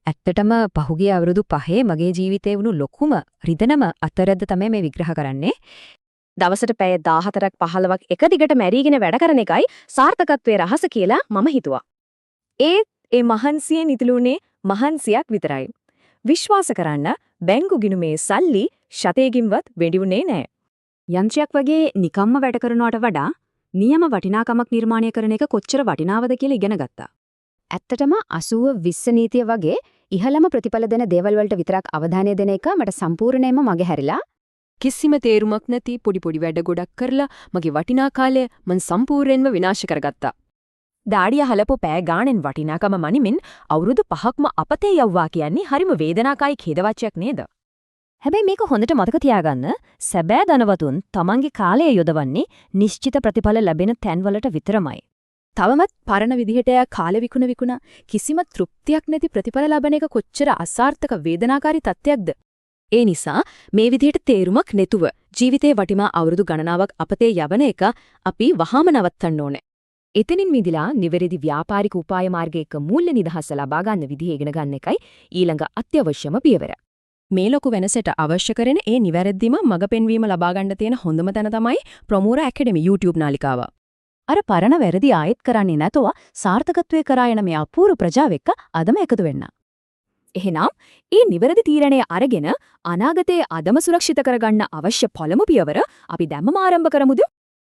ඇත්තටම පහුගිය අවුරුදු 5 මගේ ජීවිතේ වුණු ලොකුම රිදනම අතරද්ද තමයි මේ විග්‍රහ කරන්නේ. දවසට පැය 14ක් 15ක් එක දිගට මැරීගෙන වැඩ කරන එකයි සාර්ථකත්වයේ රහස කියලා මම හිතුවා. ඒ මහන්සියෙන් ඉතුළුනේ මහන්සියක් විතරයි. විශ්වාස කරන්න බැංකු ගිණුමේ සල්ලි ශතයකින්වත් වෙඩිුනේ නැහැ. යන්ත්‍රයක් වගේ නිකම්ම වැඩ කරනවට වඩා නියම වටිනාකමක් නිර්මාණය කරන එක කොච්චර වටිනවද කියලා ඉගෙන ගත්තා. ඇත්තටම 80-20 නීතිය වගේ ඉහළම ප්‍රතිඵල දෙන දේවල් වලට විතරක් අවධානය දෙන එක මට සම්පූර්ණයෙන්ම මගේ හැරිලා. කිසිම තේරුමක් නැති පොඩි වැඩ ගොඩක් කරලා මගේ වටිනා කාලය මං සම්පූර්ණයෙන්ම විනාශ කරගත්තා. දාඩිය හලපු පෑ ගාණෙන් වටිනාකම මනිමින් අවුරුදු 5ක්ම අපතේ යවුවා කියන්නේ හරිම වේදනාකාරී ඛේදවාචයක් නේද? හැබැයි මේක හොඳට මතක තියාගන්න සැබෑ ධනවතුන් තමන්ගේ කාලය යොදවන්නේ නිශ්චිත ප්‍රතිඵල ලැබෙන තැන්වලට විතරමයි. තවමත් පරණ විදිහට කාලෙ විකුණ කිසිම තෘප්තියක් නැති ප්‍රතිඵල ලබන එක කොච්චර අසාර්ථක වේදනාකාරී තත්ත්වයක්ද? ඒ නිසා මේ විදිහට තේරුමක් නැතුව ජීවිතේ වටිනා අවුරුදු ගණනාවක් අපතේ යවන එක අපි වහාම නවත්තන්න ඕනේ. එතනින් මිදලා නිවැරදි ව්‍යාපාරික උපාය මාර්ගයක මූල්‍ය නිදහස ලබා ගන්න විදිහ ඉගෙන ගන්න එකයි ඊළඟ අත්‍යවශ්‍යම පියවර. මේ ලොකු වෙනසට අවශ්‍ය කරන ඒ නිවැරදිම මඟ පෙන්වීම ලබා ගන්න තියෙන හොඳම තැන තමයි ප්‍රොමෝර ඇකඩමි YouTube නාලිකාව. අර පරණ වැරදි ආයෙත් කරන්නේ නැතව සාර්ථකත්වයේ කරා යන මේ අපූර්ව ප්‍රජාව එක්ක අදම එකතු වෙන්න. එහෙනම් මේ නිවැරදි තීරණය අරගෙන අනාගතයේ අදම සුරක්ෂිත කරගන්න අවශ්‍ය පළමු පියවර අපි දැම්මම ආරම්භ කරමුද?